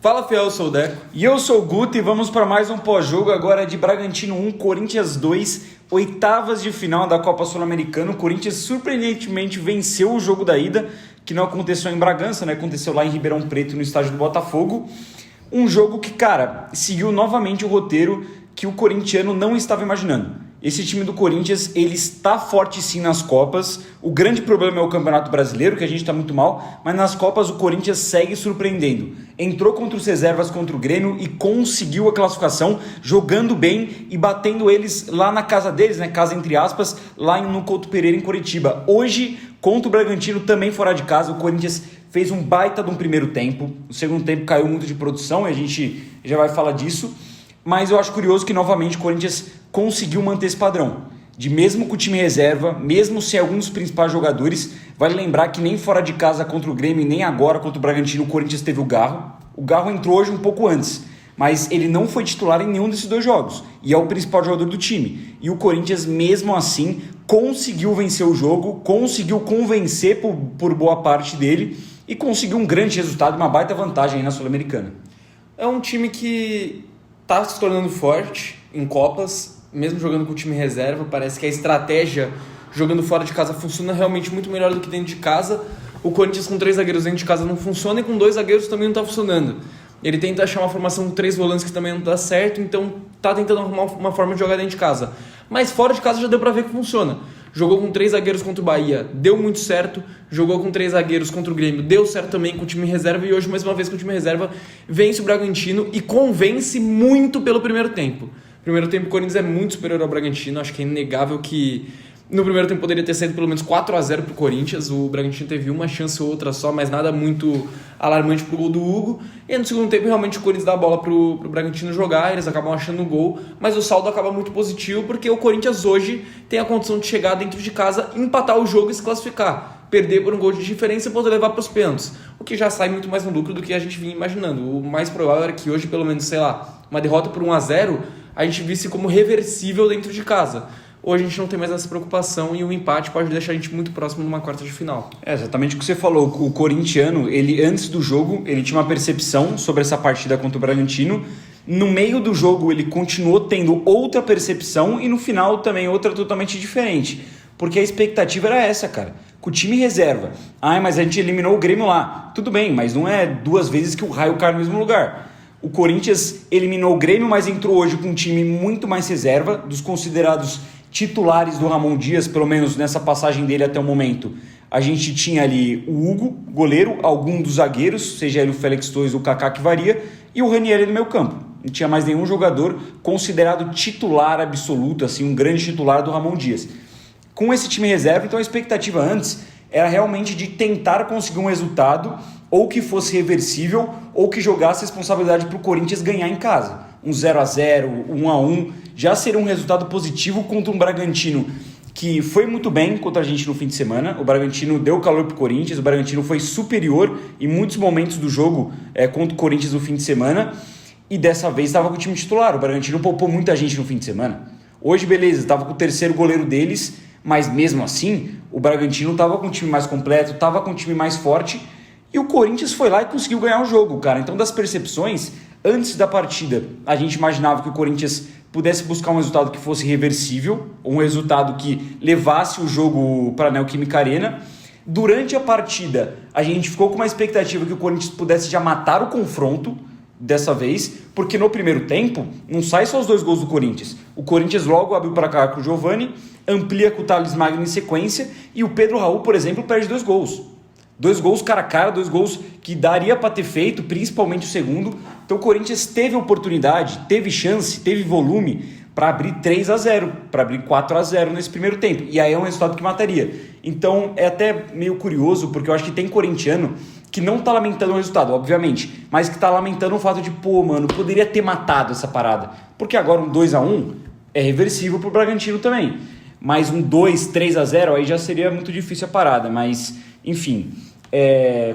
Fala, fiel, eu sou o Deco. E eu sou o Guto e vamos para mais um pós-jogo agora de Bragantino 1, Corinthians 2, oitavas de final da Copa Sul-Americana. O Corinthians surpreendentemente venceu o jogo da ida, que não aconteceu em Bragança, né? Aconteceu lá em Ribeirão Preto, no estádio do Botafogo. Um jogo que, cara, seguiu novamente o roteiro que o corintiano não estava imaginando. Esse time do Corinthians, ele está forte sim nas Copas. O grande problema é o Campeonato Brasileiro, que a gente está muito mal, mas nas Copas o Corinthians segue surpreendendo. Entrou contra os reservas contra o Grêmio e conseguiu a classificação, jogando bem e batendo eles lá na casa deles, né? Casa entre aspas, lá no Couto Pereira, em Curitiba. Hoje, contra o Bragantino, também fora de casa, o Corinthians fez um baita de um primeiro tempo. O segundo tempo caiu muito de produção e a gente já vai falar disso. Mas eu acho curioso que novamente o Corinthians conseguiu manter esse padrão. De mesmo com o time reserva, mesmo sem alguns dos principais jogadores, vale lembrar que nem fora de casa contra o Grêmio, nem agora contra o Bragantino, o Corinthians teve o Garro. O Garro entrou hoje um pouco antes, mas ele não foi titular em nenhum desses dois jogos. E é o principal jogador do time. E o Corinthians, mesmo assim, conseguiu vencer o jogo, conseguiu convencer por boa parte dele e conseguiu um grande resultado, uma baita vantagem aí na Sul-Americana. É um time que está se tornando forte em Copas, mesmo jogando com o time reserva. Parece que a estratégia jogando fora de casa funciona realmente muito melhor do que dentro de casa. O Corinthians com 3 zagueiros dentro de casa não funciona e com 2 zagueiros também não está funcionando. Ele tenta achar uma formação com 3 volantes que também não dá certo, então está tentando arrumar uma forma de jogar dentro de casa. Mas fora de casa já deu para ver que funciona. Jogou com 3 zagueiros contra o Bahia, deu muito certo. Jogou com 3 zagueiros contra o Grêmio, deu certo também com o time reserva. E hoje, mais uma vez, com o time reserva, vence o Bragantino e convence muito pelo primeiro tempo. Primeiro tempo, o Corinthians é muito superior ao Bragantino. Acho que é inegável que no primeiro tempo poderia ter saído pelo menos 4-0 pro Corinthians. O Bragantino teve uma chance ou outra só, mas nada muito alarmante pro gol do Hugo. E no segundo tempo, realmente, o Corinthians dá a bola pro Bragantino jogar, eles acabam achando o gol, mas o saldo acaba muito positivo, porque o Corinthians hoje tem a condição de chegar dentro de casa, empatar o jogo e se classificar. Perder por um gol de diferença e poder levar para os pênaltis, o que já sai muito mais no lucro do que a gente vinha imaginando. O mais provável era que hoje, pelo menos, sei lá, uma derrota por 1-0, a gente visse como reversível dentro de casa. Hoje a gente não tem mais essa preocupação e o empate pode deixar a gente muito próximo de uma quarta de final. É exatamente o que você falou. O corintiano, ele antes do jogo, ele tinha uma percepção sobre essa partida contra o Bragantino. No meio do jogo ele continuou tendo outra percepção e no final também outra totalmente diferente. Porque a expectativa era essa, cara. Com o time reserva. Mas a gente eliminou o Grêmio lá. Tudo bem, mas não é 2 vezes que o raio cai no mesmo lugar. O Corinthians eliminou o Grêmio, mas entrou hoje com um time muito mais reserva, dos considerados titulares do Ramon Dias, pelo menos nessa passagem dele até o momento. A gente tinha ali o Hugo, goleiro, algum dos zagueiros, seja ele o Félix Torres ou o Kaká, que varia, e o Ranieri no meio campo. Não tinha mais nenhum jogador considerado titular absoluto, assim, um grande titular do Ramon Dias. Com esse time reserva, então a expectativa antes era realmente de tentar conseguir um resultado, ou que fosse reversível, ou que jogasse responsabilidade para o Corinthians ganhar em casa. Um 0-0, 1-1, já seria um resultado positivo contra um Bragantino que foi muito bem contra a gente no fim de semana. O Bragantino deu calor para o Corinthians, o Bragantino foi superior em muitos momentos do jogo contra o Corinthians no fim de semana, e dessa vez estava com o time titular. O Bragantino poupou muita gente no fim de semana. Hoje, beleza, estava com o terceiro goleiro deles, mas mesmo assim, o Bragantino estava com um time mais completo, estava com um time mais forte, e o Corinthians foi lá e conseguiu ganhar o jogo, cara. Então, das percepções, antes da partida, a gente imaginava que o Corinthians pudesse buscar um resultado que fosse reversível, um resultado que levasse o jogo para a Neoquímica Arena. Durante a partida, a gente ficou com uma expectativa que o Corinthians pudesse já matar o confronto dessa vez, porque no primeiro tempo não sai só os 2 gols do Corinthians. O Corinthians logo abriu para cá com o Giovani, amplia com o Thales Magno em sequência, e o Pedro Raul, por exemplo, perde 2 gols. 2 gols cara a cara, 2 gols que daria para ter feito, principalmente o segundo. Então o Corinthians teve oportunidade, teve chance, teve volume para abrir 3-0, para abrir 4-0 nesse primeiro tempo. E aí é um resultado que mataria. Então é até meio curioso, porque eu acho que tem corintiano que não tá lamentando o resultado, obviamente, mas que tá lamentando o fato de, poderia ter matado essa parada. Porque agora um 2-1 é reversível pro Bragantino também. Mas um 2-3-0 aí já seria muito difícil a parada, mas enfim...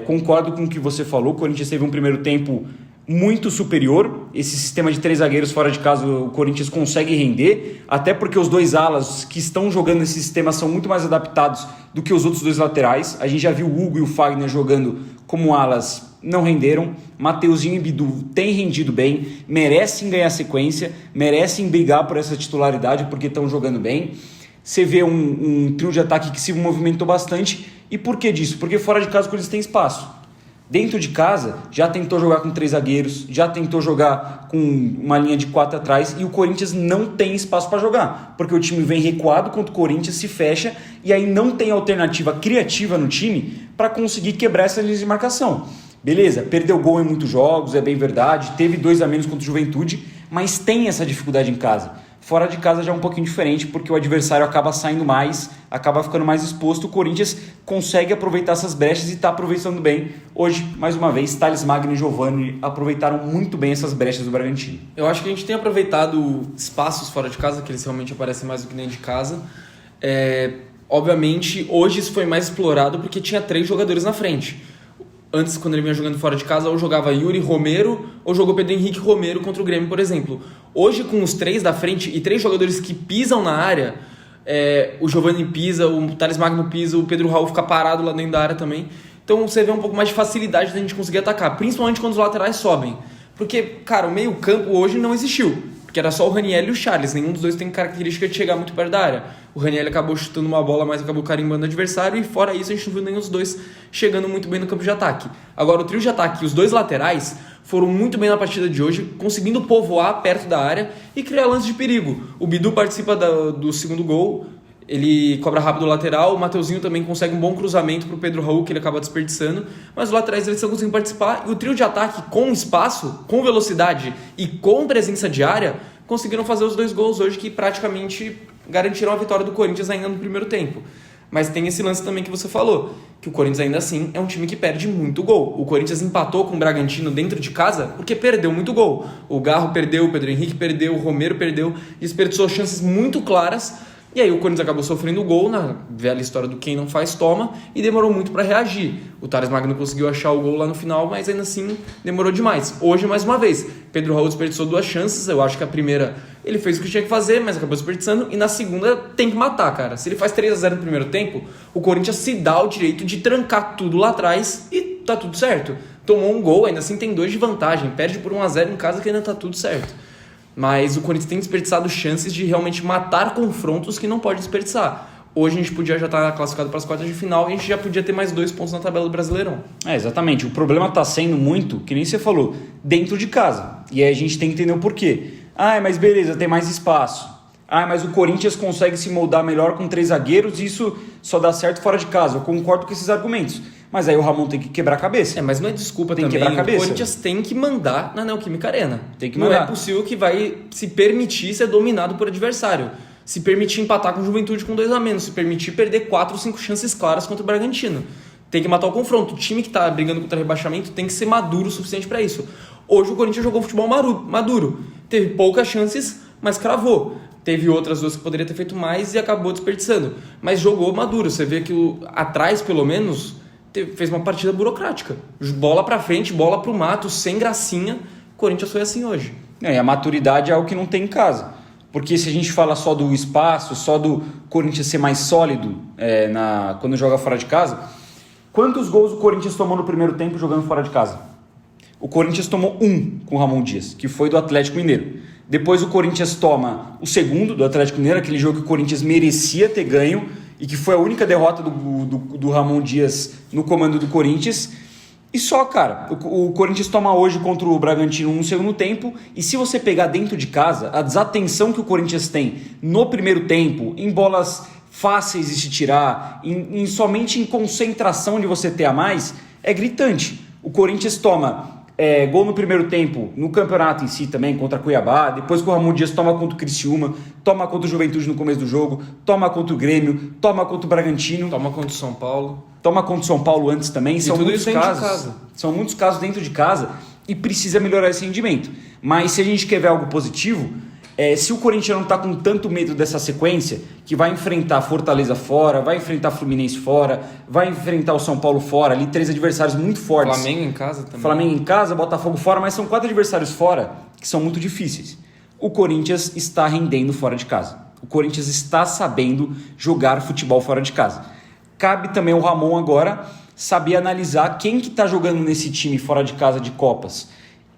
concordo com o que você falou. O Corinthians teve um primeiro tempo muito superior. Esse sistema de 3 zagueiros fora de casa o Corinthians consegue render, até porque os 2 alas que estão jogando esse sistema são muito mais adaptados do que os outros 2 laterais. A gente já viu o Hugo e o Fagner jogando como alas, não renderam. Mateuzinho e Bidu têm rendido bem, merecem ganhar sequência, merecem brigar por essa titularidade porque estão jogando bem. Você vê um trio de ataque que se movimentou bastante. E por que disso? Porque fora de casa o Corinthians tem espaço. Dentro de casa, já tentou jogar com 3 zagueiros, já tentou jogar com uma linha de 4 atrás, e o Corinthians não tem espaço para jogar, porque o time vem recuado contra o Corinthians, se fecha, e aí não tem alternativa criativa no time para conseguir quebrar essa linha de marcação. Beleza, perdeu gol em muitos jogos, é bem verdade, teve 2 a menos contra o Juventude, mas tem essa dificuldade em casa. Fora de casa já é um pouquinho diferente, porque o adversário acaba saindo mais, acaba ficando mais exposto. O Corinthians consegue aproveitar essas brechas e está aproveitando bem. Hoje, mais uma vez, Thales Magno e Giovani aproveitaram muito bem essas brechas do Bragantino. Eu acho que a gente tem aproveitado espaços fora de casa, que eles realmente aparecem mais do que dentro de casa. Obviamente, hoje isso foi mais explorado porque tinha 3 jogadores na frente. Antes, quando ele vinha jogando fora de casa, ou jogava Yuri Romero, ou jogou Pedro Henrique Romero contra o Grêmio, por exemplo. Hoje, com os 3 da frente e 3 jogadores que pisam na área, o Giovani pisa, o Thales Magno pisa, o Pedro Raul fica parado lá dentro da área também. Então você vê um pouco mais de facilidade da gente conseguir atacar, principalmente quando os laterais sobem. Porque, cara, o meio-campo hoje não existiu. Porque era só o Raniel e o Charles. Nenhum dos dois tem característica de chegar muito perto da área. O Raniel acabou chutando uma bola, mas acabou carimbando o adversário. E fora isso, a gente não viu nenhum dos dois chegando muito bem no campo de ataque. Agora, o trio de ataque e os 2 laterais foram muito bem na partida de hoje, conseguindo povoar perto da área e criar lances de perigo. O Bidu participa do segundo gol. Ele cobra rápido o lateral, o Mateuzinho também consegue um bom cruzamento para o Pedro Raul, que ele acaba desperdiçando, mas os laterais eles estão conseguindo participar, e o trio de ataque com espaço, com velocidade e com presença de área, conseguiram fazer os 2 gols hoje que praticamente garantiram a vitória do Corinthians ainda no primeiro tempo. Mas tem esse lance também que você falou, que o Corinthians ainda assim é um time que perde muito gol. O Corinthians empatou com o Bragantino dentro de casa porque perdeu muito gol. O Garro perdeu, o Pedro Henrique perdeu, o Romero perdeu, desperdiçou chances muito claras. E aí o Corinthians acabou sofrendo o gol, na velha história do quem não faz toma, e demorou muito para reagir. O Thales Magno conseguiu achar o gol lá no final, mas ainda assim demorou demais. Hoje, mais uma vez, Pedro Raul desperdiçou 2 chances. Eu acho que a primeira ele fez o que tinha que fazer, mas acabou desperdiçando. E na segunda tem que matar, cara. Se ele faz 3-0 no primeiro tempo, o Corinthians se dá o direito de trancar tudo lá atrás e tá tudo certo. Tomou um gol, ainda assim tem 2 de vantagem. Perde por 1-0 em casa que ainda tá tudo certo. Mas o Corinthians tem desperdiçado chances de realmente matar confrontos que não pode desperdiçar. Hoje a gente podia já estar classificado para as quartas de final e a gente já podia ter mais 2 pontos na tabela do Brasileirão. Exatamente. O problema está sendo muito, que nem você falou, dentro de casa. E aí a gente tem que entender o porquê. Mas beleza, tem mais espaço. Mas o Corinthians consegue se moldar melhor com 3 zagueiros e isso só dá certo fora de casa. Eu concordo com esses argumentos. Mas aí o Ramon tem que quebrar a cabeça. Mas não é desculpa tem também. Que quebrar a cabeça. O Corinthians tem que mandar na Neoquímica Arena. Tem que mandar. Não é possível que vai se permitir ser dominado por adversário. Se permitir empatar com o Juventude com 2 a menos. Se permitir perder 4 ou 5 chances claras contra o Bragantino. Tem que matar o confronto. O time que está brigando contra rebaixamento tem que ser maduro o suficiente para isso. Hoje o Corinthians jogou futebol maduro. Teve poucas chances, mas cravou. Teve outras 2 que poderia ter feito mais e acabou desperdiçando. Mas jogou maduro. Você vê que atrás, pelo menos, fez uma partida burocrática. Bola pra frente, bola pro mato, sem gracinha. O Corinthians foi assim hoje. E a maturidade é algo que não tem em casa. Porque se a gente fala só do espaço, só do Corinthians ser mais sólido quando joga fora de casa, quantos gols o Corinthians tomou no primeiro tempo jogando fora de casa? O Corinthians tomou 1 com o Ramon Dias, que foi do Atlético Mineiro. Depois o Corinthians toma o segundo do Atlético Mineiro, aquele jogo que o Corinthians merecia ter ganho e que foi a única derrota do Ramon Dias no comando do Corinthians. E só, cara, o Corinthians toma hoje contra o Bragantino no segundo tempo, e se você pegar dentro de casa, a desatenção que o Corinthians tem no primeiro tempo, em bolas fáceis de se tirar, somente em concentração de você ter a mais, é gritante. O Corinthians toma gol no primeiro tempo no campeonato em si também, contra Cuiabá, depois que o Ramon Dias toma contra o Criciúma, toma contra o Juventude no começo do jogo, toma contra o Grêmio, toma contra o Bragantino, toma contra o São Paulo, toma contra o São Paulo antes também. São muitos casos. São muitos casos dentro de casa e precisa melhorar esse rendimento. Mas se a gente quer ver algo positivo, Se o Corinthians não está com tanto medo dessa sequência, que vai enfrentar Fortaleza fora, vai enfrentar Fluminense fora, vai enfrentar o São Paulo fora, ali 3 adversários muito fortes. Flamengo em casa também. Flamengo em casa, Botafogo fora, mas são 4 adversários fora que são muito difíceis. O Corinthians está rendendo fora de casa. O Corinthians está sabendo jogar futebol fora de casa. Cabe também ao Ramon agora saber analisar quem que está jogando nesse time fora de casa de Copas,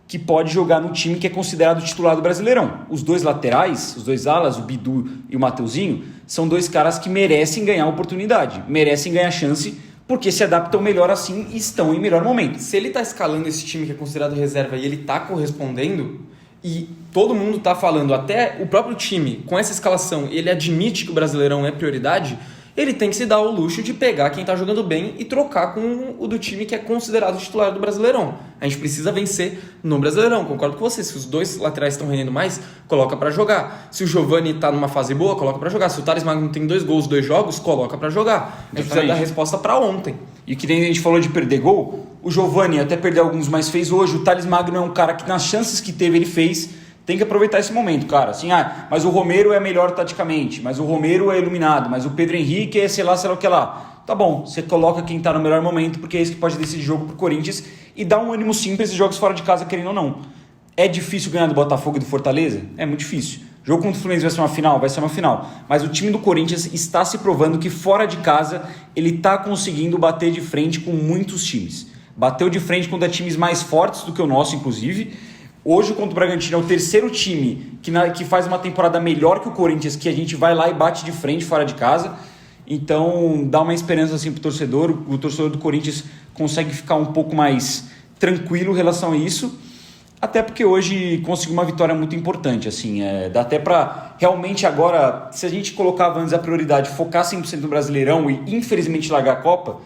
que pode jogar no time que é considerado titular do Brasileirão. Os 2 laterais, os 2 alas, o Bidu e o Mateuzinho, são 2 caras que merecem ganhar oportunidade, merecem ganhar chance, porque se adaptam melhor assim e estão em melhor momento. Se ele tá escalando esse time que é considerado reserva e ele tá correspondendo, e todo mundo tá falando, até o próprio time, com essa escalação, ele admite que o Brasileirão é prioridade, ele tem que se dar o luxo de pegar quem tá jogando bem e trocar com o do time que é considerado titular do Brasileirão. A gente precisa vencer no Brasileirão, concordo com você. Se os 2 laterais estão rendendo mais, coloca pra jogar. Se o Giovani tá numa fase boa, coloca pra jogar. Se o Thales Magno tem 2 gols, 2 jogos, coloca pra jogar. A gente precisa dar resposta pra ontem. E que nem a gente falou de perder gol, o Giovani até perdeu alguns, mas fez hoje. O Thales Magno é um cara que nas chances que teve, ele fez. Tem que aproveitar esse momento, cara. Assim, mas o Romero é melhor taticamente, mas o Romero é iluminado, mas o Pedro Henrique é sei lá o que lá. Tá bom, você coloca quem tá no melhor momento, porque é isso que pode decidir jogo pro Corinthians e dá um ânimo sim pra esses jogos fora de casa, querendo ou não. É difícil ganhar do Botafogo e do Fortaleza? É muito difícil. O jogo contra o Fluminense vai ser uma final? Vai ser uma final. Mas o time do Corinthians está se provando que fora de casa ele tá conseguindo bater de frente com muitos times. Bateu de frente contra times mais fortes do que o nosso, inclusive. Hoje, contra o Bragantino, é o 3º time que faz uma temporada melhor que o Corinthians, que a gente vai lá e bate de frente fora de casa. Então, dá uma esperança assim pro torcedor. O torcedor do Corinthians consegue ficar um pouco mais tranquilo em relação a isso. Até porque hoje conseguiu uma vitória muito importante. Assim, dá até para realmente agora, se a gente colocava antes a prioridade, focar 100% no Brasileirão e infelizmente largar a Copa,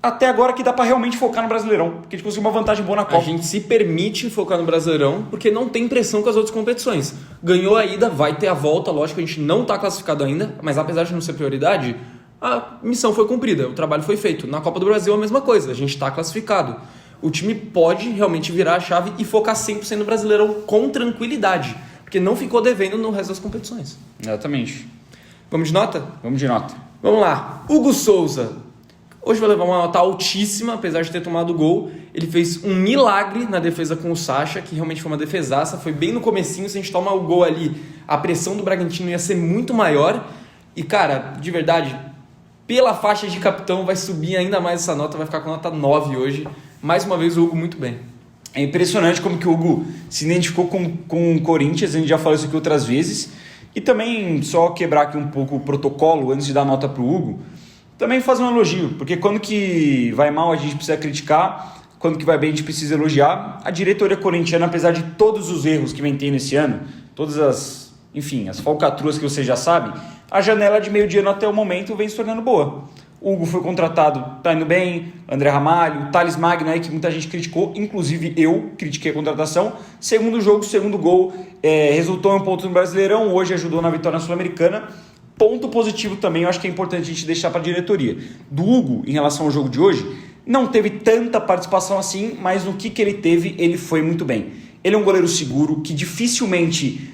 até agora que dá pra realmente focar no Brasileirão, porque a gente conseguiu uma vantagem boa na Copa. A gente se permite focar no Brasileirão porque não tem pressão com as outras competições. Ganhou a ida, vai ter a volta, lógico, a gente não tá classificado ainda, mas apesar de não ser prioridade, a missão foi cumprida, o trabalho foi feito. Na Copa do Brasil é a mesma coisa, a gente tá classificado. O time pode realmente virar a chave e focar 100% no Brasileirão com tranquilidade, porque não ficou devendo no resto das competições. Exatamente. Vamos de nota? Vamos de nota. Vamos lá. Hugo Souza. Hoje vai levar uma nota altíssima, apesar de ter tomado o gol. Ele fez um milagre na defesa com o Sacha, que realmente foi uma defesaça. Foi bem no comecinho, se a gente toma o gol ali, a pressão do Bragantino ia ser muito maior. E, cara, de verdade, pela faixa de capitão vai subir ainda mais essa nota, vai ficar com nota 9 hoje. Mais uma vez o Hugo muito bem. É impressionante como que o Hugo se identificou com o Corinthians, a gente já falou isso aqui outras vezes. E também, só quebrar aqui um pouco o protocolo antes de dar nota pro Hugo, também fazer um elogio, porque quando que vai mal a gente precisa criticar, quando que vai bem a gente precisa elogiar. A diretoria corintiana, apesar de todos os erros que vem tendo esse ano, todas as falcatruas que você já sabe, a janela de meio-dia até o momento vem se tornando boa. O Hugo foi contratado, tá indo bem, André Ramalho, Thales Magno aí, que muita gente criticou, inclusive eu critiquei a contratação. Segundo jogo, segundo gol, resultou em um ponto no Brasileirão, hoje ajudou na vitória na Sul-Americana. Ponto positivo também, eu acho que é importante a gente deixar para a diretoria. Do Hugo, em relação ao jogo de hoje, não teve tanta participação assim, mas no que ele teve, ele foi muito bem. Ele é um goleiro seguro, que dificilmente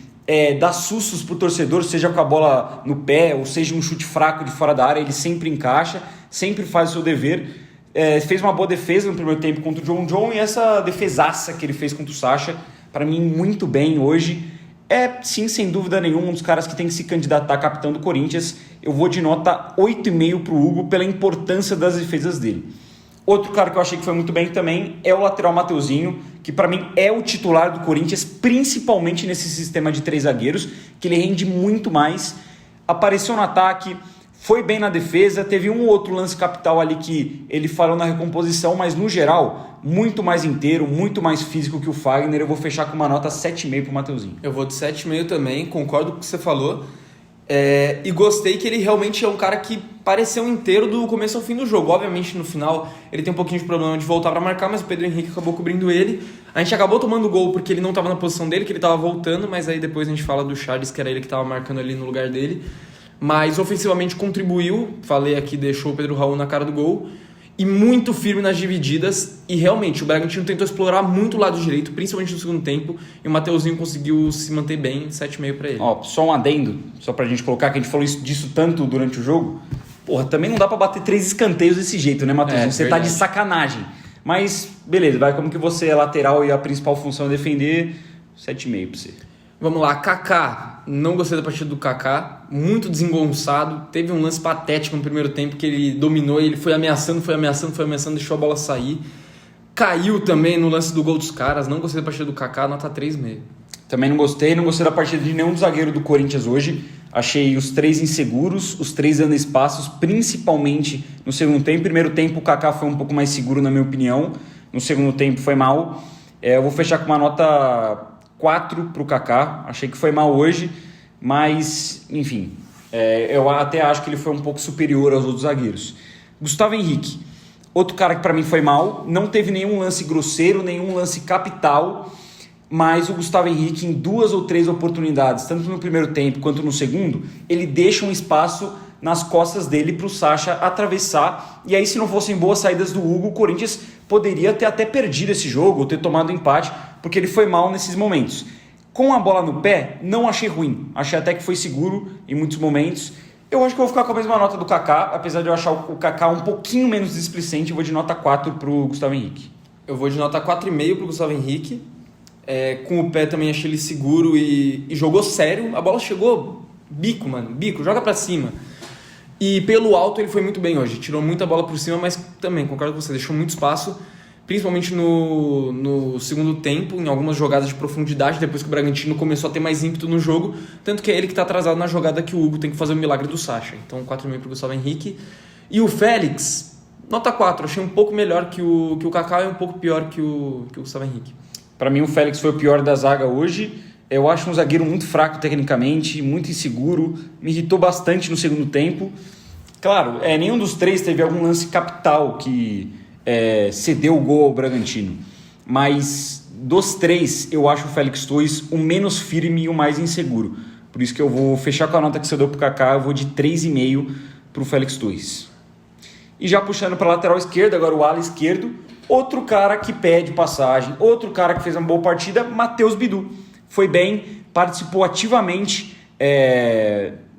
dá sustos pro torcedor, seja com a bola no pé, ou seja um chute fraco de fora da área, ele sempre encaixa, sempre faz o seu dever. Fez uma boa defesa no primeiro tempo contra o John e essa defesaça que ele fez contra o Sacha, para mim, muito bem hoje. Sim, sem dúvida nenhuma, um dos caras que tem que se candidatar a capitão do Corinthians. Eu vou de nota 8,5 pro Hugo pela importância das defesas dele. Outro cara que eu achei que foi muito bem também é o lateral Mateuzinho, que para mim é o titular do Corinthians, principalmente nesse sistema de 3 zagueiros, que ele rende muito mais. Apareceu no ataque, foi bem na defesa, teve um ou outro lance capital ali que ele falou na recomposição, mas no geral, muito mais inteiro, muito mais físico que o Fagner. Eu vou fechar com uma nota 7,5 pro Mateuzinho. Eu vou de 7,5 também, concordo com o que você falou. E gostei que ele realmente é um cara que pareceu inteiro do começo ao fim do jogo. Obviamente no final ele tem um pouquinho de problema de voltar para marcar, mas o Pedro Henrique acabou cobrindo ele. A gente acabou tomando gol porque ele não estava na posição dele, que ele estava voltando, mas aí depois a gente fala do Charles, que era ele que estava marcando ali no lugar dele. Mas ofensivamente contribuiu, falei aqui, deixou o Pedro Raul na cara do gol. e muito firme nas divididas, e realmente o Bragantino tentou explorar muito o lado direito, principalmente no segundo tempo, e o Mateuzinho conseguiu se manter bem, 7,5 para ele. Ó, só um adendo, só pra gente colocar, que a gente falou disso tanto durante o jogo. Porra, também não dá pra bater 3 escanteios desse jeito, né, Mateuzinho? Você verdade. tá de sacanagem. Mas, beleza, vai, como que você é lateral e a principal função é defender, 7,5 pra você. Vamos lá, Kaká. Não gostei da partida do Kaká. Muito desengonçado. Teve um lance patético no primeiro tempo que ele dominou e ele foi ameaçando, deixou a bola sair. Caiu também no lance do gol dos caras. Não gostei da partida do Kaká, nota 3,5. Também não gostei da partida de nenhum zagueiro do Corinthians hoje. Achei os 3 inseguros, os 3 dando espaços, principalmente no segundo tempo. Primeiro tempo o Kaká foi um pouco mais seguro, na minha opinião. No segundo tempo foi mal. Eu vou fechar com uma nota 4 pro Kaká. Achei que foi mal hoje, mas, enfim, eu até acho que ele foi um pouco superior aos outros zagueiros. Gustavo Henrique, outro cara que para mim foi mal. Não teve nenhum lance grosseiro, nenhum lance capital, mas o Gustavo Henrique, em 2 ou 3 oportunidades, tanto no primeiro tempo quanto no segundo, ele deixa um espaço nas costas dele para o Sacha atravessar, e aí se não fossem boas saídas do Hugo, o Corinthians poderia ter até perdido esse jogo, ou ter tomado um empate, porque ele foi mal nesses momentos. Com a bola no pé, não achei ruim, achei até que foi seguro em muitos momentos. Eu acho que eu vou ficar com a mesma nota do Kaká, apesar de eu achar o Kaká um pouquinho menos displicente, eu vou de nota 4 para o Gustavo Henrique. Eu vou de nota 4,5 pro Gustavo Henrique. Com o pé também achei ele seguro e jogou sério. A bola chegou bico, joga pra cima. E pelo alto ele foi muito bem hoje, tirou muita bola por cima, mas também, concordo com você, deixou muito espaço, principalmente no segundo tempo, em algumas jogadas de profundidade, depois que o Bragantino começou a ter mais ímpeto no jogo, tanto que é ele que está atrasado na jogada que o Hugo tem que fazer o milagre do Sacha. Então 4,5 pro Gustavo Henrique. E o Félix, nota 4, achei um pouco melhor que o Kaká e um pouco pior que o Gustavo Henrique. Para mim o Félix foi o pior da zaga hoje. Eu acho um zagueiro muito fraco tecnicamente, muito inseguro, me irritou bastante no segundo tempo. Claro, nenhum dos 3 teve algum lance capital que cedeu o gol ao Bragantino, mas dos 3 eu acho o Félix Torres o menos firme e o mais inseguro. Por isso que eu vou fechar com a nota que você deu pro Kaká, eu vou de 3,5 pro Félix Torres. E já puxando para a lateral esquerda, agora o ala esquerdo, outro cara que pede passagem, outro cara que fez uma boa partida, Matheus Bidu. Foi bem, participou ativamente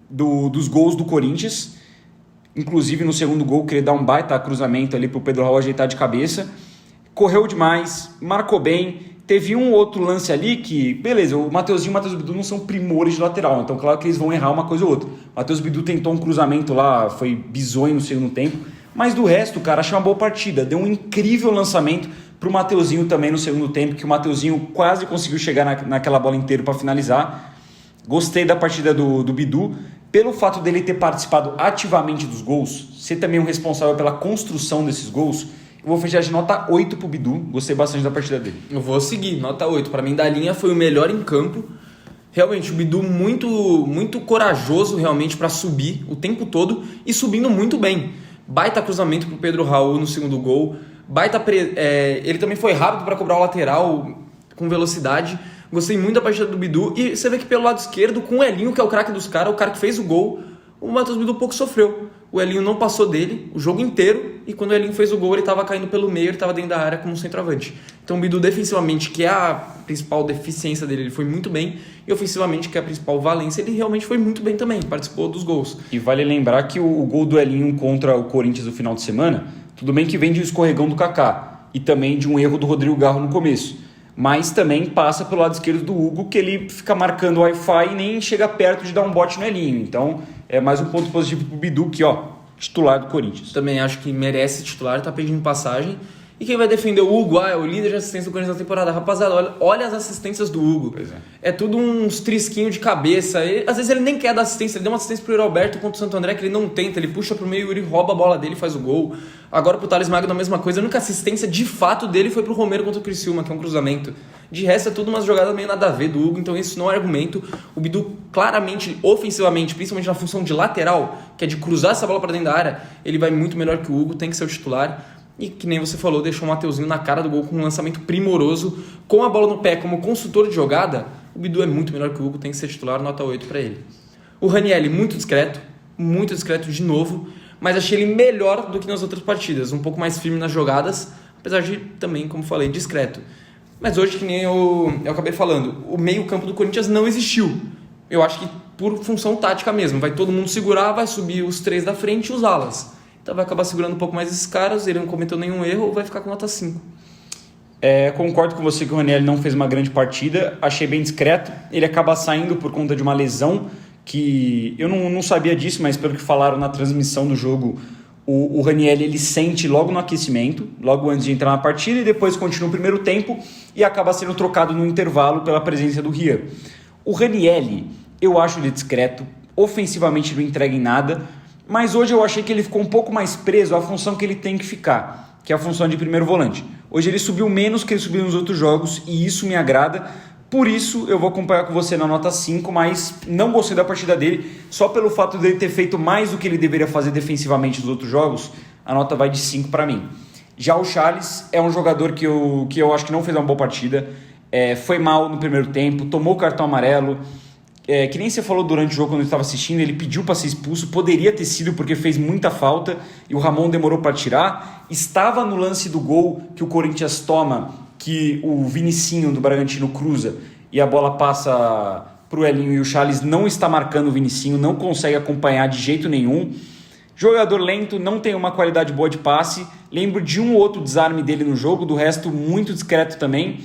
dos gols do Corinthians, inclusive no segundo gol queria dar um baita cruzamento ali para o Pedro Raul ajeitar de cabeça, correu demais, marcou bem, teve um outro lance ali que, beleza, o Mateuzinho e o Matheus Bidu não são primores de lateral, então claro que eles vão errar uma coisa ou outra. O Matheus Bidu tentou um cruzamento lá, foi bizonho no segundo tempo, mas do resto, cara, achei uma boa partida, deu um incrível lançamento pro Mateuzinho também no segundo tempo, que o Mateuzinho quase conseguiu chegar naquela bola inteira para finalizar. Gostei da partida do Bidu, pelo fato dele ter participado ativamente dos gols, ser também o responsável pela construção desses gols. Eu vou fechar de nota 8 pro Bidu, gostei bastante da partida dele. Eu vou seguir, nota 8. Para mim, da linha foi o melhor em campo. Realmente, o Bidu muito corajoso realmente para subir o tempo todo e subindo muito bem. Baita cruzamento pro Pedro Raul no segundo gol. Ele também foi rápido para cobrar o lateral com velocidade. Gostei muito da partida do Bidu. E você vê que pelo lado esquerdo, com o Elinho, que é o craque dos caras, o cara que fez o gol, o Matheus Bidu pouco sofreu. O Elinho não passou dele o jogo inteiro. E quando o Elinho fez o gol, ele estava caindo pelo meio, ele estava dentro da área como centroavante. Então o Bidu defensivamente, que é a principal deficiência dele, ele foi muito bem. E ofensivamente, que é a principal valência, ele realmente foi muito bem também. Participou dos gols. E vale lembrar que o gol do Elinho contra o Corinthians no final de semana, tudo bem que vem de um escorregão do Kaká e também de um erro do Rodrigo Garro no começo, mas também passa pelo lado esquerdo do Hugo, que ele fica marcando o Wi-Fi e nem chega perto de dar um bote no Elinho. Então é mais um ponto positivo pro Bidu, que titular do Corinthians. Também acho que merece titular, tá pedindo passagem. E quem vai defender o Hugo? É o líder de assistência do Corinthians na temporada. Rapaziada, olha as assistências do Hugo. Pois é. É tudo uns trisquinhos de cabeça. Às vezes ele nem quer dar assistência. Ele deu uma assistência pro Yuri Alberto contra o Santo André, que ele não tenta. Ele puxa pro meio, o Yuri rouba a bola dele e faz o gol. Agora pro Thales Magno a mesma coisa. A única assistência de fato dele foi pro Romero contra o Criciúma, que é um cruzamento. De resto é tudo umas jogadas meio nada a ver do Hugo. Então isso não é argumento. O Bidu claramente, ofensivamente, principalmente na função de lateral, que é de cruzar essa bola pra dentro da área, ele vai muito melhor que o Hugo. Tem que ser o titular. E que nem você falou, deixou o Mateuzinho na cara do gol com um lançamento primoroso, com a bola no pé como consultor de jogada. O Bidu é muito melhor que o Hugo, tem que ser titular, nota 8 para ele. O Ranieri, muito discreto de novo, mas achei ele melhor do que nas outras partidas, um pouco mais firme nas jogadas, apesar de também, como falei, discreto. Mas hoje, que nem eu acabei falando, o meio-campo do Corinthians não existiu. Eu acho que por função tática mesmo, vai todo mundo segurar, vai subir os 3 da frente e os alas. Então vai acabar segurando um pouco mais esses caras, ele não cometeu nenhum erro, vai ficar com nota 5. Concordo com você que o Ranieri não fez uma grande partida, achei bem discreto. Ele acaba saindo por conta de uma lesão que eu não sabia disso, mas pelo que falaram na transmissão do jogo, o Ranieri ele sente logo no aquecimento, logo antes de entrar na partida, e depois continua o primeiro tempo e acaba sendo trocado no intervalo pela presença do Rian. O Ranieri, eu acho ele discreto, ofensivamente não entrega em nada, mas hoje eu achei que ele ficou um pouco mais preso à função que ele tem que ficar, que é a função de primeiro volante. Hoje ele subiu menos que ele subiu nos outros jogos e isso me agrada. Por isso eu vou acompanhar com você na nota 5, mas não gostei da partida dele. Só pelo fato dele ter feito mais do que ele deveria fazer defensivamente nos outros jogos, a nota vai de 5 para mim. Já o Charles é um jogador que eu acho que não fez uma boa partida. Foi mal no primeiro tempo, tomou o cartão amarelo. Que nem você falou durante o jogo quando eu estava assistindo, ele pediu para ser expulso, poderia ter sido porque fez muita falta e o Ramon demorou para tirar. Estava no lance do gol que o Corinthians toma, que o Vinicinho do Bragantino cruza e a bola passa para o Elinho e o Charles não está marcando o Vinicinho, não consegue acompanhar de jeito nenhum. Jogador lento, não tem uma qualidade boa de passe. Lembro de um ou outro desarme dele no jogo, do resto muito discreto também.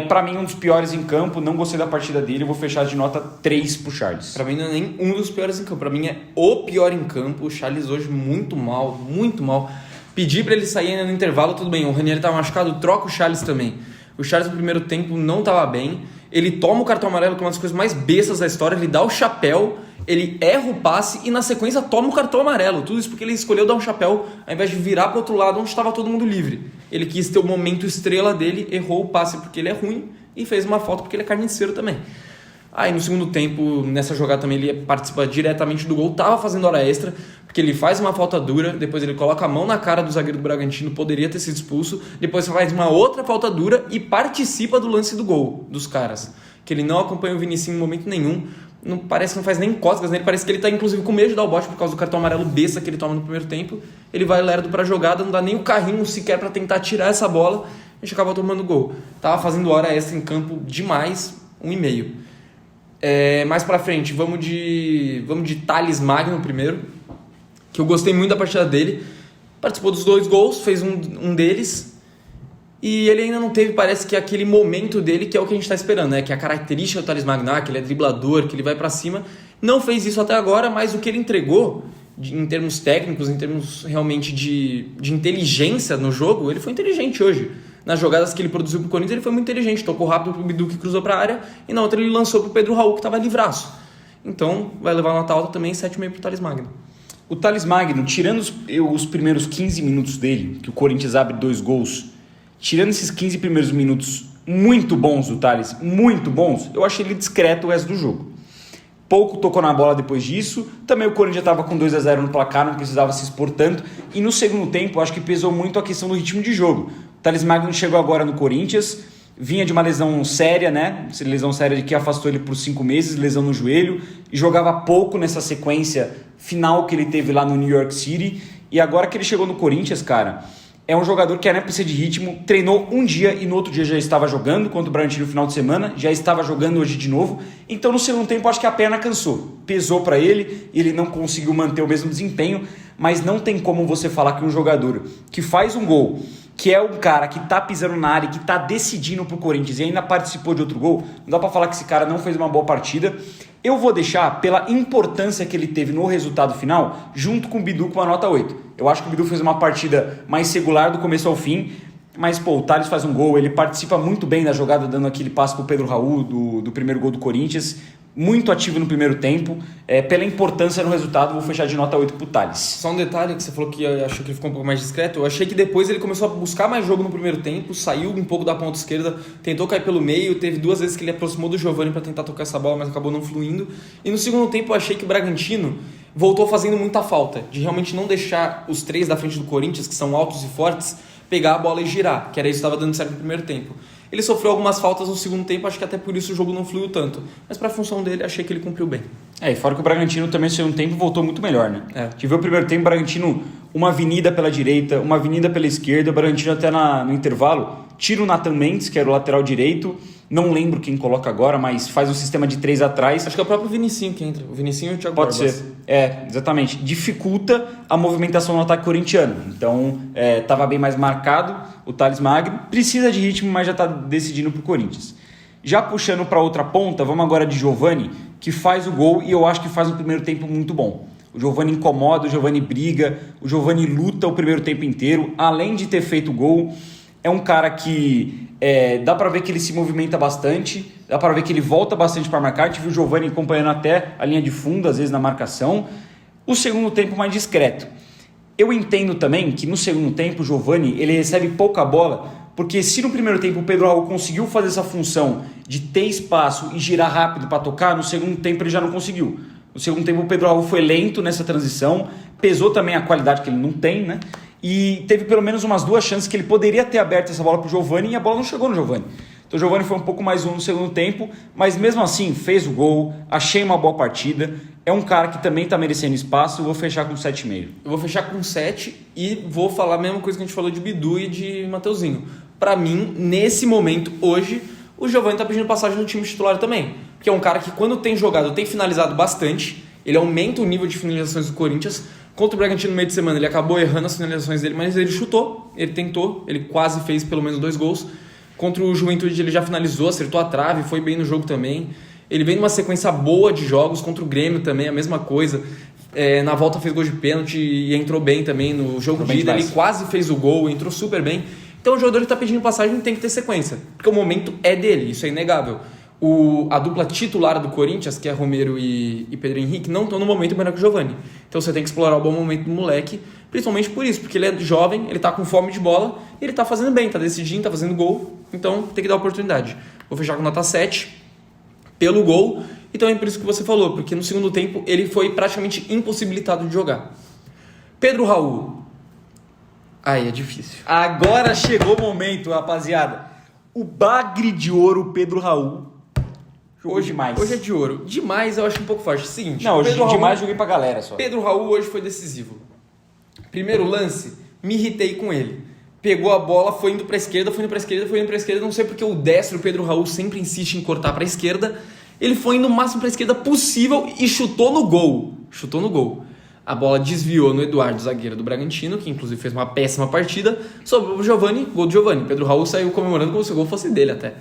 Para mim, um dos piores em campo, não gostei da partida dele, eu vou fechar de nota 3 pro Charles. Para mim não é nem um dos piores em campo, para mim é o pior em campo. O Charles hoje muito mal, muito mal. Pedi para ele sair ainda no intervalo, tudo bem, o Ranieri tá machucado, troca o Charles também. O Charles no primeiro tempo não tava bem, ele toma o cartão amarelo, que é uma das coisas mais bestas da história, ele dá o chapéu, ele erra o passe e na sequência toma o cartão amarelo. Tudo isso porque ele escolheu dar um chapéu ao invés de virar pro outro lado onde estava todo mundo livre. Ele quis ter o momento estrela dele, errou o passe porque ele é ruim e fez uma falta porque ele é carniceiro também. Aí no segundo tempo, nessa jogada também ele participa diretamente do gol, tava fazendo hora extra, porque ele faz uma falta dura, depois ele coloca a mão na cara do zagueiro do Bragantino, poderia ter sido expulso, depois faz uma outra falta dura e participa do lance do gol dos caras, que ele não acompanha o Vinicinho em momento nenhum, não, parece que não faz nem cócegas nele, parece que ele tá inclusive com medo de dar o bote por causa do cartão amarelo besta que ele toma no primeiro tempo, ele vai lerdo pra jogada, não dá nem o carrinho sequer pra tentar tirar essa bola, a gente acaba tomando gol. Tava fazendo hora extra em campo demais, 1,5. Mais pra frente, vamos de Thales Magno primeiro, que eu gostei muito da partida dele, participou dos 2 gols, fez um deles, e ele ainda não teve, parece que aquele momento dele que é o que a gente tá esperando, né? Que é a característica do Thales Magno, que ele é driblador, que ele vai pra cima, não fez isso até agora, mas o que ele entregou em termos técnicos, em termos realmente de inteligência no jogo, ele foi inteligente hoje. Nas jogadas que ele produziu pro Corinthians, ele foi muito inteligente. Tocou rápido pro Bidu, que cruzou pra área, e na outra ele lançou pro Pedro Raul, que tava livraço. Então, vai levar uma nota alta também, 7,5 pro Thales Magno. O Thales Magno, tirando os primeiros 15 minutos dele, que o Corinthians abre 2 gols, tirando esses 15 primeiros minutos muito bons do Thales, muito bons, eu achei ele discreto o resto do jogo. Pouco tocou na bola depois disso, também o Corinthians estava com 2-0 no placar, não precisava se expor tanto, e no segundo tempo acho que pesou muito a questão do ritmo de jogo. O Thales Magno chegou agora no Corinthians, vinha de uma lesão séria, né? Lesão séria de que afastou ele por 5 meses, lesão no joelho, e jogava pouco nessa sequência final que ele teve lá no New York City, e agora que ele chegou no Corinthians, cara, é um jogador que precisa de ritmo, treinou um dia e no outro dia já estava jogando, contra o Bragantino no final de semana, já estava jogando hoje de novo, então no segundo tempo acho que a perna cansou, pesou para ele, ele não conseguiu manter o mesmo desempenho, mas não tem como você falar que um jogador que faz um gol, que é um cara que tá pisando na área, que tá decidindo pro Corinthians e ainda participou de outro gol, não dá pra falar que esse cara não fez uma boa partida. Eu vou deixar, pela importância que ele teve no resultado final, junto com o Bidu com uma nota 8. Eu acho que o Bidu fez uma partida mais regular do começo ao fim, mas o Thales faz um gol, ele participa muito bem da jogada, dando aquele passe pro Pedro Raul do primeiro gol do Corinthians, muito ativo no primeiro tempo, pela importância no resultado, vou fechar de nota 8 pro Thales. Só um detalhe que você falou que achou que ele ficou um pouco mais discreto, eu achei que depois ele começou a buscar mais jogo no primeiro tempo, saiu um pouco da ponta esquerda, tentou cair pelo meio, teve 2 vezes que ele aproximou do Giovani para tentar tocar essa bola, mas acabou não fluindo, e no segundo tempo eu achei que o Bragantino voltou fazendo muita falta, de realmente não deixar os 3 da frente do Corinthians, que são altos e fortes, pegar a bola e girar, que era isso que estava dando certo no primeiro tempo. Ele sofreu algumas faltas no segundo tempo, acho que até por isso o jogo não fluiu tanto. Mas para a função dele, achei que ele cumpriu bem. E fora que o Bragantino também no segundo tempo voltou muito melhor, né? É. Tive o primeiro tempo, o Bragantino, uma avenida pela direita, uma avenida pela esquerda, o Bragantino até no intervalo, tira o Nathan Mendes, que era o lateral direito, não lembro quem coloca agora, mas faz um sistema de 3 atrás. Acho que é o próprio Vinicinho que entra. O Vinicinho e o Thiago Pode Barbas. ser. Exatamente. Dificulta a movimentação no ataque corintiano. Então, estava bem mais marcado o Thales Magno. Precisa de ritmo, mas já está decidindo para o Corinthians. Já puxando para outra ponta, vamos agora de Giovani, que faz o gol e eu acho que faz um primeiro tempo muito bom. O Giovani incomoda, o Giovani briga, o Giovani luta o primeiro tempo inteiro. Além de ter feito o gol, é um cara que dá para ver que ele se movimenta bastante, dá para ver que ele volta bastante para marcar. Tive o Giovani acompanhando até a linha de fundo, às vezes na marcação. O segundo tempo mais discreto. Eu entendo também que no segundo tempo o Giovani ele recebe pouca bola, porque se no primeiro tempo o Pedro Raul conseguiu fazer essa função de ter espaço e girar rápido para tocar, no segundo tempo ele já não conseguiu. No segundo tempo o Pedro Raul foi lento nessa transição, pesou também a qualidade que ele não tem, né? E teve pelo menos umas 2 chances que ele poderia ter aberto essa bola para o Giovani e a bola não chegou no Giovani. Então o Giovani foi um pouco mais no segundo tempo, mas mesmo assim fez o gol, achei uma boa partida. É um cara que também está merecendo espaço, eu vou fechar com 7,5. Eu vou fechar com 7 e vou falar a mesma coisa que a gente falou de Bidu e de Mateuzinho. Para mim, nesse momento, hoje, o Giovani está pedindo passagem no time titular também. Porque é um cara que quando tem jogado, tem finalizado bastante, ele aumenta o nível de finalizações do Corinthians. Contra o Bragantino no meio de semana, ele acabou errando as finalizações dele, mas ele chutou, ele tentou, ele quase fez pelo menos 2 gols. Contra o Juventude ele já finalizou, acertou a trave, foi bem no jogo também. Ele vem numa sequência boa de jogos, contra o Grêmio também, a mesma coisa. Na volta fez gol de pênalti e entrou bem também. No jogo de ida ele quase fez o gol, entrou super bem. Então o jogador que está pedindo passagem tem que ter sequência, porque o momento é dele, isso é inegável. A dupla titular do Corinthians, que é Romero e Pedro Henrique, não estão no momento melhor que o Giovani. Então você tem que explorar o bom momento do moleque, principalmente por isso, porque ele é jovem, ele está com fome de bola, e ele está fazendo bem, está decidindo, está fazendo gol, então tem que dar oportunidade. Vou fechar com nota 7, pelo gol, e também por isso que você falou, porque no segundo tempo ele foi praticamente impossibilitado de jogar. Pedro Raul. Aí é difícil. Agora chegou o momento, rapaziada. O bagre de ouro Pedro Raul. Hoje é de ouro. Demais eu acho um pouco forte. Seguinte, não, hoje Pedro demais Raul, joguei pra galera só. Pedro Raul hoje foi decisivo. Primeiro lance, me irritei com ele. Pegou a bola, foi indo pra esquerda, não sei porque o destro, o Pedro Raul, sempre insiste em cortar pra esquerda. Ele foi indo o máximo pra esquerda possível e chutou no gol. A bola desviou no Eduardo, zagueiro do Bragantino, que inclusive fez uma péssima partida. Sobrou o Giovani, gol do Giovani. Pedro Raul saiu comemorando como se o gol fosse dele até.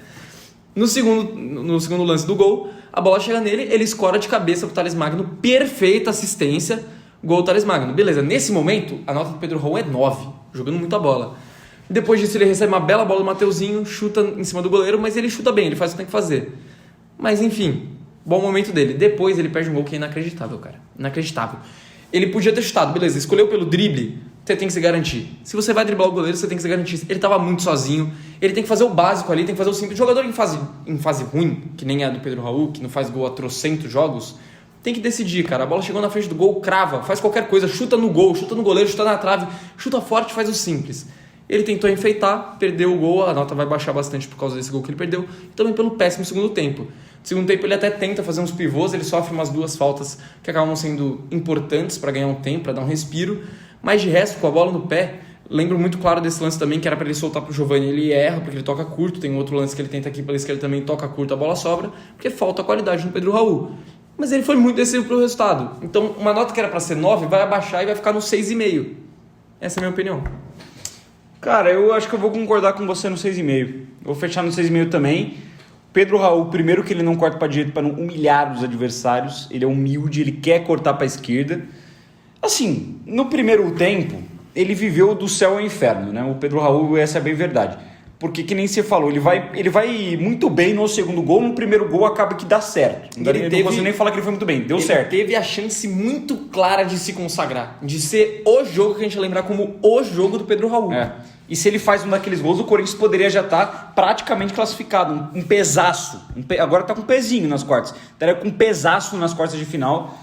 No segundo lance do gol, a bola chega nele, ele escora de cabeça pro Thales Magno, perfeita assistência, gol do Thales Magno. Beleza, nesse momento, a nota do Pedro Raul é 9, jogando muita bola. Depois disso, ele recebe uma bela bola do Mateuzinho, chuta em cima do goleiro, mas ele chuta bem, ele faz o que tem que fazer. Mas enfim, bom momento dele. Depois ele perde um gol que é inacreditável, cara. Inacreditável. Ele podia ter chutado, beleza, escolheu pelo drible, você tem que se garantir. Se você vai driblar o goleiro, você tem que se garantir. Ele tava muito sozinho, ele tem que fazer o básico ali, tem que fazer o simples. O jogador em fase ruim, que nem é a do Pedro Raul, que não faz gol há trocentos jogos, tem que decidir, cara. A bola chegou na frente do gol, crava, faz qualquer coisa, chuta no gol, chuta no goleiro, chuta na trave, chuta forte, faz o simples. Ele tentou enfeitar, perdeu o gol, a nota vai baixar bastante por causa desse gol que ele perdeu, e também pelo péssimo segundo tempo. No segundo tempo ele até tenta fazer uns pivôs, ele sofre umas 2 faltas que acabam sendo importantes para ganhar um tempo, para dar um respiro, mas de resto, com a bola no pé, lembro muito claro desse lance também, que era para ele soltar pro Giovani, ele erra porque ele toca curto, tem um outro lance que ele tenta aqui pela esquerda também, toca curto, a bola sobra, porque falta qualidade no Pedro Raul. Mas ele foi muito decisivo pro resultado, então uma nota que era para ser 9 vai abaixar e vai ficar no 6,5. Essa é a minha opinião. Cara, eu acho que eu vou concordar com você no 6,5. Vou fechar no 6,5 também. Pedro Raul, primeiro que ele não corta para direita para não humilhar os adversários, ele é humilde, ele quer cortar para a esquerda. Assim, no primeiro tempo, ele viveu do céu ao inferno, né? O Pedro Raul, essa é bem verdade. Porque, que nem você falou, ele vai muito bem no segundo gol, no primeiro gol acaba que dá certo. Não consigo nem falar que ele foi muito bem, deu certo. Ele teve a chance muito clara de se consagrar, de ser o jogo que a gente vai lembrar como o jogo do Pedro Raul. E se ele faz um daqueles gols, o Corinthians poderia já estar praticamente classificado, um pesaço. Agora tá com um pezinho nas quartas, estaria com um pesaço nas quartas de final.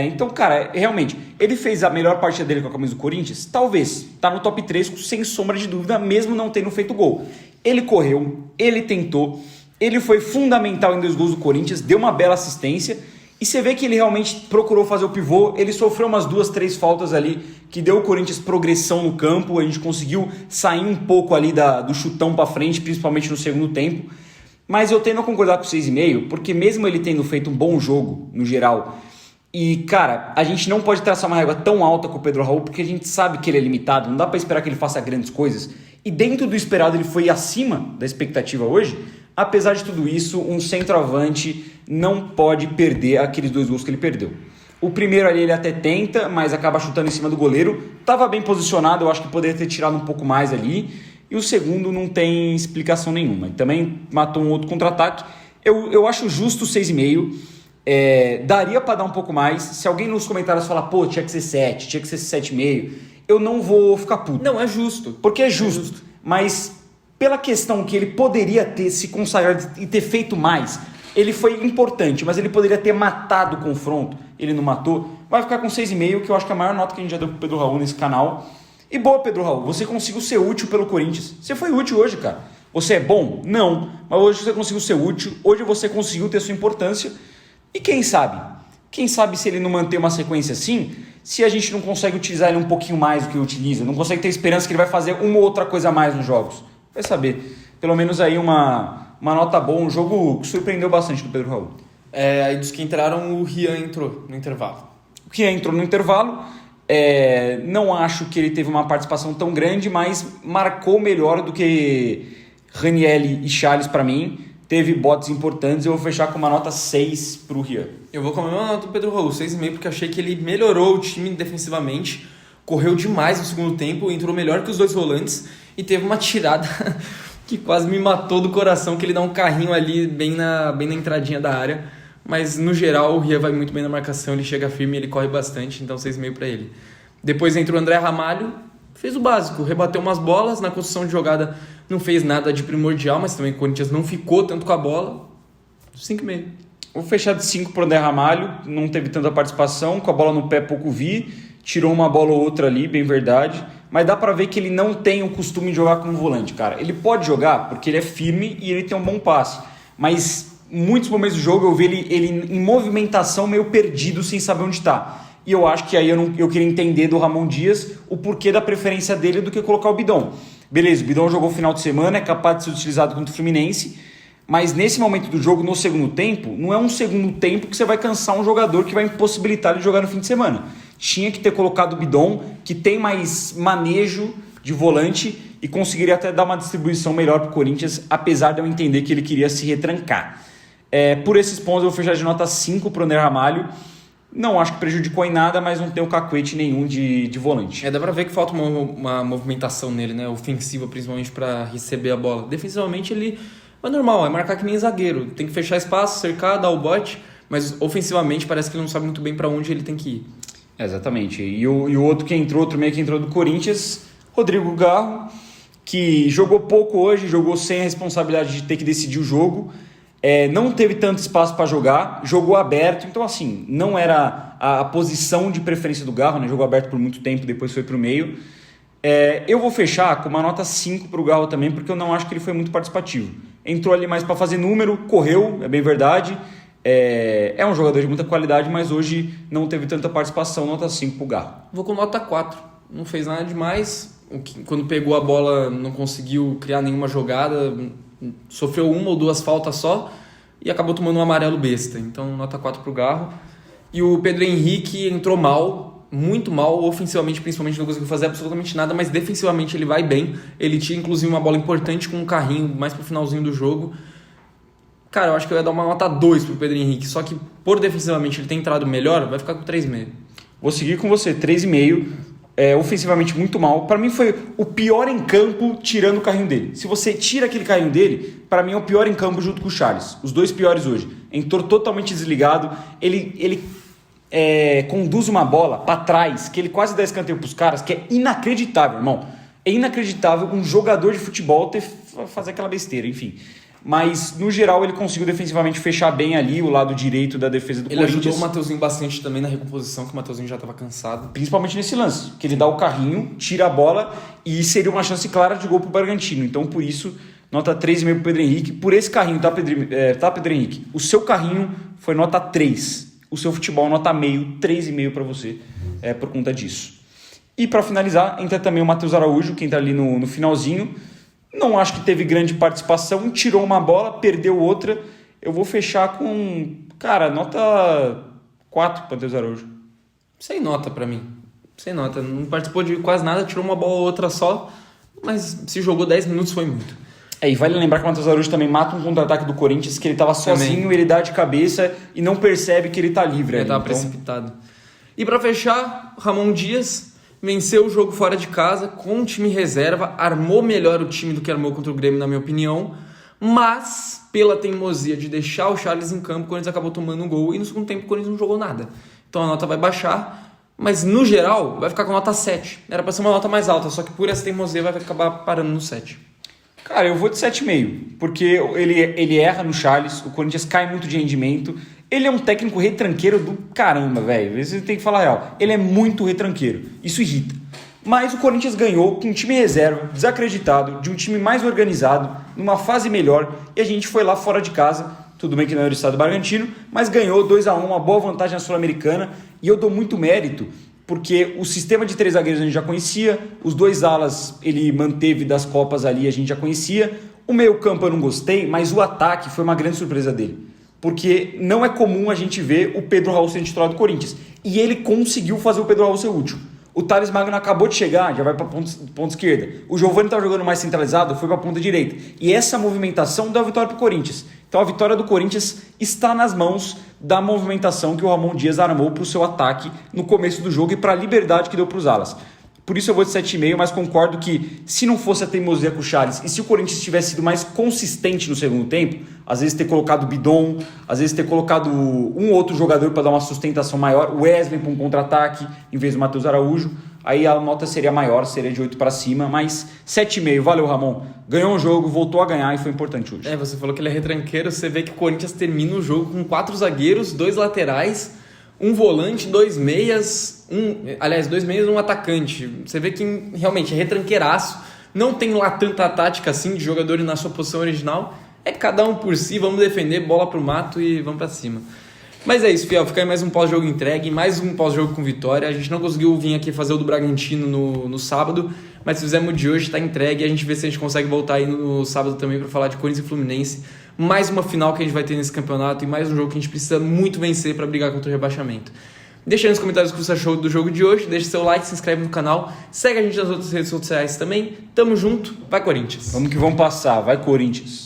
Então, cara, realmente, ele fez a melhor partida dele com a camisa do Corinthians? Talvez. Tá no top 3, sem sombra de dúvida, mesmo não tendo feito gol. Ele correu, ele tentou, ele foi fundamental em 2 gols do Corinthians, deu uma bela assistência, e você vê que ele realmente procurou fazer o pivô, ele sofreu umas 2, 3 faltas ali, que deu o Corinthians progressão no campo, a gente conseguiu sair um pouco ali do chutão para frente, principalmente no segundo tempo, mas eu tendo a concordar com o 6,5, porque mesmo ele tendo feito um bom jogo, no geral, e cara, a gente não pode traçar uma régua tão alta com o Pedro Raul, porque a gente sabe que ele é limitado, não dá para esperar que ele faça grandes coisas, e dentro do esperado ele foi acima da expectativa hoje. Apesar de tudo isso, um centroavante não pode perder aqueles 2 gols que ele perdeu. O primeiro ali ele até tenta, mas acaba chutando em cima do goleiro. Estava bem posicionado, eu acho que poderia ter tirado um pouco mais ali. E o segundo não tem explicação nenhuma. Ele também matou um outro contra-ataque. Eu acho justo o 6,5. Daria para dar um pouco mais. Se alguém nos comentários falar, pô, tinha que ser 7, tinha que ser 7,5, eu não vou ficar puto. Não, é justo. Porque é justo. Mas pela questão que ele poderia ter se consagrado e ter feito mais, ele foi importante, mas ele poderia ter matado o confronto, ele não matou, vai ficar com 6,5, que eu acho que é a maior nota que a gente já deu pro Pedro Raul nesse canal. E boa, Pedro Raul, você conseguiu ser útil pelo Corinthians. Você foi útil hoje, cara. Você é bom? Não. Mas hoje você conseguiu ser útil, hoje você conseguiu ter sua importância. E quem sabe? Quem sabe se ele não manter uma sequência assim, se a gente não consegue utilizar ele um pouquinho mais do que utiliza, não consegue ter esperança que ele vai fazer uma ou outra coisa a mais nos jogos. Vai saber. Pelo menos aí uma nota boa, um jogo que surpreendeu bastante do Pedro Raul. Aí dos que entraram, o Rian entrou no intervalo. O Rian entrou no intervalo. Não acho que ele teve uma participação tão grande, mas marcou melhor do que Ranieri e Charles para mim. Teve botes importantes, eu vou fechar com uma nota 6 pro Rian. Eu vou com a mesma nota do Pedro Raul, 6,5, porque achei que ele melhorou o time defensivamente, correu demais no segundo tempo, entrou melhor que os 2 volantes e teve uma tirada que quase me matou do coração, que ele dá um carrinho ali bem na entradinha da área. Mas no geral o Rian vai muito bem na marcação, ele chega firme, ele corre bastante, então 6,5 para ele. Depois entra o André Ramalho, fez o básico, rebateu umas bolas, na construção de jogada não fez nada de primordial, mas também o Corinthians não ficou tanto com a bola, 5,5. Vou fechar de 5 pro André Ramalho, não teve tanta participação, com a bola no pé pouco vi, tirou uma bola ou outra ali, bem verdade, mas dá pra ver que ele não tem o costume de jogar como volante, cara. Ele pode jogar porque ele é firme e ele tem um bom passe, mas muitos momentos do jogo eu vi ele em movimentação meio perdido, sem saber onde tá. E eu acho que aí eu queria entender do Ramon Dias o porquê da preferência dele do que colocar o Bidon. Beleza, o Bidon jogou final de semana, é capaz de ser utilizado contra o Fluminense, mas nesse momento do jogo, no segundo tempo, não é um segundo tempo que você vai cansar um jogador que vai impossibilitar ele de jogar no fim de semana. Tinha que ter colocado o Bidon, que tem mais manejo de volante e conseguiria até dar uma distribuição melhor para o Corinthians, apesar de eu entender que ele queria se retrancar. Por esses pontos eu vou fechar de nota 5 para o André Ramalho. Não acho que prejudicou em nada, mas não tem o cacuete nenhum de volante. Dá pra ver que falta uma movimentação nele, né? Ofensiva, principalmente para receber a bola. Defensivamente ele é normal, é marcar que nem zagueiro. Tem que fechar espaço, cercar, dar o bote, mas ofensivamente parece que ele não sabe muito bem para onde ele tem que ir. Exatamente. E o outro meio que entrou do Corinthians, Rodrigo Garro, que jogou pouco hoje, jogou sem a responsabilidade de ter que decidir o jogo. Não teve tanto espaço para jogar, jogou aberto, então assim, não era a posição de preferência do Garro, né? Jogou aberto por muito tempo, depois foi para o meio. Eu vou fechar com uma nota 5 para o Garro também, porque eu não acho que ele foi muito participativo. Entrou ali mais para fazer número, correu, é bem verdade, é um jogador de muita qualidade, mas hoje não teve tanta participação, nota 5 para o Garro. Vou com nota 4, não fez nada demais, quando pegou a bola não conseguiu criar nenhuma jogada, sofreu 1 ou 2 faltas só e acabou tomando um amarelo besta. Então nota 4 pro Garro. E o Pedro Henrique entrou mal, muito mal, ofensivamente principalmente não conseguiu fazer absolutamente nada, mas defensivamente ele vai bem. Ele tinha inclusive uma bola importante com um carrinho mais pro finalzinho do jogo. Cara, eu acho que eu ia dar uma nota 2 pro Pedro Henrique, só que por defensivamente ele ter entrado melhor, vai ficar com 3,5. Vou seguir com você, 3,5. Ofensivamente muito mal. Para mim foi o pior em campo tirando o carrinho dele. Se você tira aquele carrinho dele, para mim é o pior em campo junto com o Charles. Os 2 piores hoje. Entrou totalmente desligado. Ele conduz uma bola para trás, que ele quase dá escanteio pros caras, que é inacreditável, irmão. É inacreditável um jogador de futebol fazer aquela besteira, enfim. Mas, no geral, ele conseguiu defensivamente fechar bem ali o lado direito da defesa do Corinthians. Ele ajudou o Mateuzinho bastante também na recomposição, que o Mateuzinho já estava cansado. Principalmente nesse lance, que ele dá o carrinho, tira a bola e seria uma chance clara de gol pro Bragantino. Então, por isso, nota 3,5 pro Pedro Henrique. Por esse carrinho, tá, Pedro Henrique? O seu carrinho foi nota 3. O seu futebol, nota meio, 3,5 para você, por conta disso. E para finalizar, entra também o Matheus Araújo, que entra ali no finalzinho. Não acho que teve grande participação, tirou uma bola, perdeu outra. Eu vou fechar com, cara, nota 4 para Matheus Araújo. Sem nota para mim. Sem nota. Não participou de quase nada, tirou uma bola ou outra só, mas se jogou 10 minutos foi muito. E vale lembrar que o Matheus Araújo também mata um contra-ataque do Corinthians, que ele estava sozinho, ele dá de cabeça e não percebe que ele está livre. Ele estava precipitado. E para fechar, Ramon Dias venceu o jogo fora de casa com um time reserva, armou melhor o time do que armou contra o Grêmio, na minha opinião, mas pela teimosia de deixar o Charles em campo, o Corinthians acabou tomando um gol e no segundo tempo o Corinthians não jogou nada. Então a nota vai baixar, mas no geral vai ficar com nota 7. Era para ser uma nota mais alta, só que por essa teimosia vai acabar parando no 7. Cara, eu vou de 7,5, porque ele erra no Charles, o Corinthians cai muito de rendimento. Ele é um técnico retranqueiro do caramba, velho. Você tem que falar a real. Ele é muito retranqueiro. Isso irrita. Mas o Corinthians ganhou com um time reserva, desacreditado, de um time mais organizado, numa fase melhor. E a gente foi lá fora de casa. Tudo bem que não era o estado do Bragantino, mas ganhou 2-1, uma boa vantagem na Sul-Americana. E eu dou muito mérito, porque o sistema de 3 zagueiros a gente já conhecia. Os 2 alas ele manteve das Copas ali, a gente já conhecia. O meio-campo eu não gostei, mas o ataque foi uma grande surpresa dele. Porque não é comum a gente ver o Pedro Raul ser titular do Corinthians. E ele conseguiu fazer o Pedro Raul ser útil. O Thales Magno acabou de chegar, já vai para ponta esquerda. O Giovani estava jogando mais centralizado, foi para a ponta direita. E essa movimentação deu a vitória para o Corinthians. Então a vitória do Corinthians está nas mãos da movimentação que o Ramon Dias armou para o seu ataque no começo do jogo e para a liberdade que deu para os alas. Por isso eu vou de 7,5, mas concordo que se não fosse a teimosia com o Charles e se o Corinthians tivesse sido mais consistente no segundo tempo, às vezes ter colocado o Bidon, às vezes ter colocado um outro jogador para dar uma sustentação maior, o Wesley para um contra-ataque em vez do Matheus Araújo, aí a nota seria maior, seria de 8 para cima, mas 7,5, valeu Ramon. Ganhou um jogo, voltou a ganhar e foi importante hoje. Você falou que ele é retranqueiro, você vê que o Corinthians termina o jogo com 4 zagueiros, 2 laterais, um volante, 2 meias, 2 meias e um atacante. Você vê que realmente é retranqueiraço, não tem lá tanta tática assim de jogadores na sua posição original, é cada um por si, vamos defender, bola pro mato e vamos pra cima. Mas é isso, Fiel, fica aí mais um pós-jogo entregue, mais um pós-jogo com vitória. A gente não conseguiu vir aqui fazer o do Bragantino no sábado, mas se fizermos o de hoje, tá entregue, a gente vê se a gente consegue voltar aí no sábado também para falar de Corinthians e Fluminense. Mais uma final que a gente vai ter nesse campeonato e mais um jogo que a gente precisa muito vencer para brigar contra o rebaixamento. Deixa aí nos comentários o que você achou do jogo de hoje, deixa seu like, se inscreve no canal, segue a gente nas outras redes sociais também. Tamo junto, vai Corinthians! Vamos que vamos passar, vai Corinthians!